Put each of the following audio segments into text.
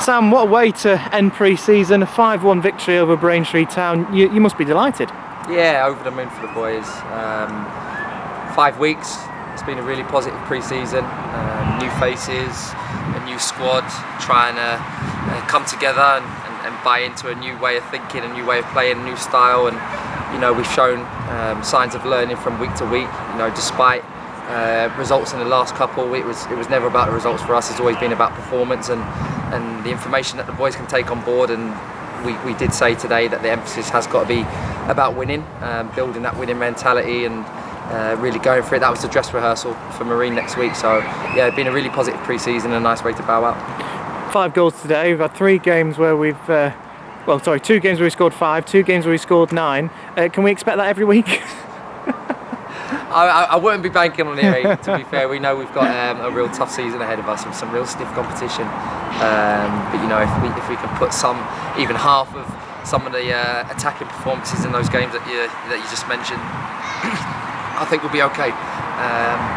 Sam, what a way to end pre-season, a 5-1 victory over Braintree Town. You must be delighted. Yeah, over the moon for the boys. 5 weeks, it's been a really positive pre-season. New faces, a new squad, trying to come together and buy into a new way of thinking, a new way of playing, a new style. And you know, we've shown signs of learning from week to week. You know, despite results in the last couple, it was never about the results for us. It's always been about performance and the information that the boys can take on board. And we did say today that the emphasis has got to be about winning, building that winning mentality and really going for it. That was the dress rehearsal for Marine next week. So yeah, it's been a really positive pre-season and a nice way to bow out. 5 goals today. We've had 3 games where we've 2 games where we scored 5, 2 games where we scored 9. Can we expect that every week? I wouldn't be banking on it, to be fair. We know we've got a real tough season ahead of us with some real stiff competition. But you know, if we can put even half of some of the attacking performances in those games that you just mentioned, I think we'll be okay.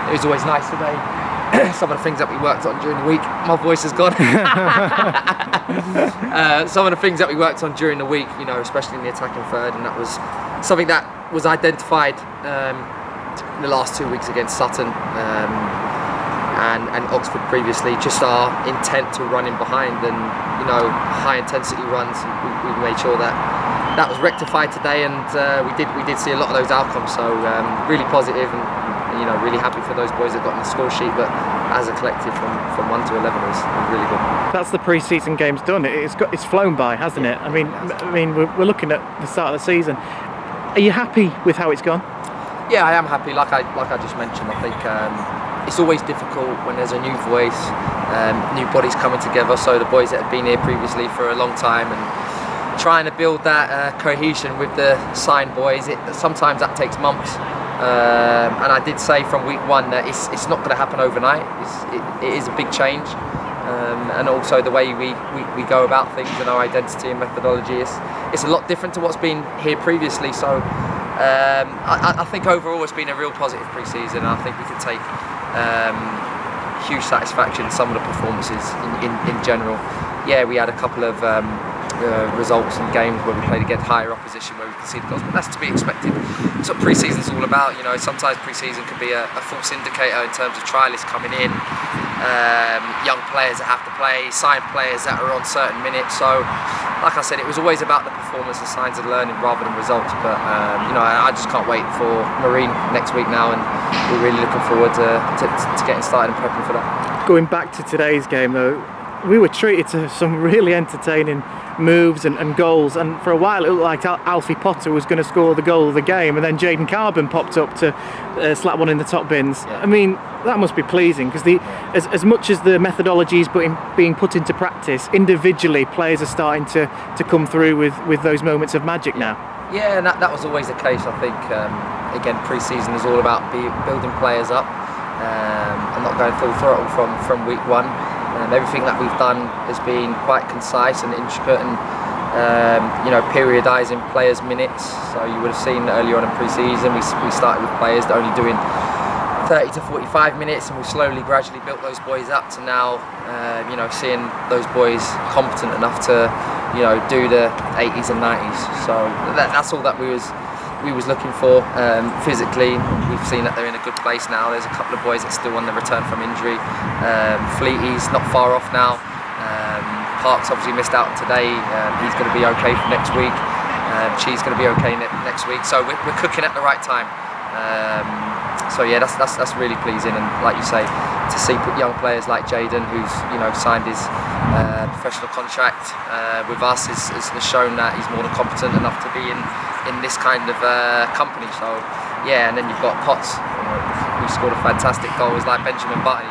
It was always nice today. Some of the things that we worked on during the week, my voice has gone. Some of the things that we worked on during the week, you know, especially in the attacking third, and that was something that was identified in the last 2 weeks against Sutton and Oxford previously. Just our intent to run in behind and, you know, high intensity runs. We made sure that was rectified today, and we did see a lot of those outcomes. So really positive and, you know, really happy for those boys that got on the score sheet. But as a collective, from 1 to 11 was really good. That's the pre-season games done. It's flown by, hasn't it? I mean, we're looking at the start of the season. Are you happy with how it's gone? Yeah, I am happy. Like I just mentioned, I think it's always difficult when there's a new voice, new bodies coming together. So the boys that have been here previously for a long time and trying to build that cohesion with the signed boys. Sometimes that takes months. And I did say from week 1 that it's not going to happen overnight. It is a big change, and also the way we go about things and our identity and methodology it's a lot different to what's been here previously. So I think overall it's been a real positive pre-season. I think we can take huge satisfaction in some of the performances in general. Yeah, we had a couple of results and games where we played against higher opposition where we conceded goals, but that's to be expected. That's what pre-season's all about. You know, sometimes pre-season can be a false indicator in terms of trialists coming in, young players that have to play, signed players that are on certain minutes. So like I said, it was always about the performance and signs of learning rather than results. But you know, I just can't wait for Marine next week now, and we're really looking forward to getting started and prepping for that. Going back to today's game though, we were treated to some really entertaining moves and goals, and for a while it looked like Alfie Potter was going to score the goal of the game, and then Jaden Carbon popped up to slap one in the top bins. Yeah. I mean, that must be pleasing, because as much as the methodology is being put into practice, individually players are starting to come through with those moments of magic now. Yeah, and that was always the case. I think again, pre-season is all about building players up and not going full throttle from week 1. Everything that we've done has been quite concise and intricate, and you know, periodising players' minutes. So you would have seen earlier on in pre-season, we started with players that are only doing 30 to 45 minutes, and we slowly, gradually built those boys up to now, you know, seeing those boys competent enough to, you know, do the 80s and 90s. So that's all that we was looking for. Physically, we've seen that they're in a good place now. There's a couple of boys that are still on the return from injury. Fleety's not far off now. Parks obviously missed out today. He's going to be okay for next week. She's going to be okay next week. So we're cooking at the right time. So yeah, that's really pleasing. And like you say, to see young players like Jaden, who's, you know, signed his professional contract with us, has shown that he's more than competent enough to be in this kind of company. So yeah, and then you've got Potts, who scored a fantastic goal. He's like Benjamin Button.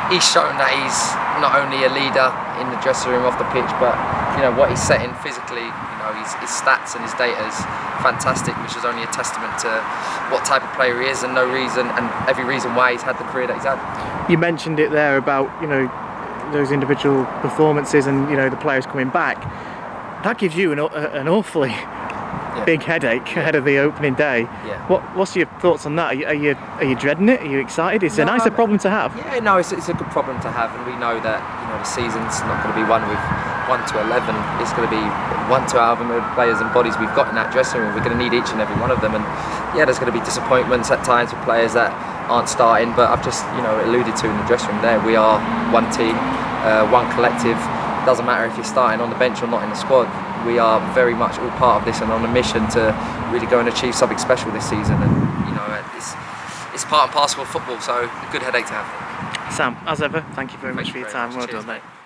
He's shown that he's not only a leader in the dressing room, off the pitch, but you know what he's setting physically. You know, his stats and his data is fantastic, which is only a testament to what type of player he is, and every reason why he's had the career that he's had. You mentioned it there about, you know, those individual performances and, you know, the players coming back. That gives you an awfully big headache ahead of the opening day. Yeah. What's your thoughts on that? Are you dreading it? Are you excited? It's a nicer problem to have. Yeah, no, it's a good problem to have, and we know that, you know, the season's not going to be one with 1 to 11. It's going to be 1 to however many players and bodies we've got in that dressing room. We're going to need each and every one of them. And yeah, there's going to be disappointments at times with players that aren't starting. But I've just, you know, alluded to in the dressing room there, we are one team, one collective. Doesn't matter if you're starting on the bench or not in the squad. We are very much all part of this and on a mission to really go and achieve something special this season. And you know, it's part and parcel of football. So a good headache to have. Sam, as ever, thank you very much for your very time. much. Well Cheers, done, mate. mate.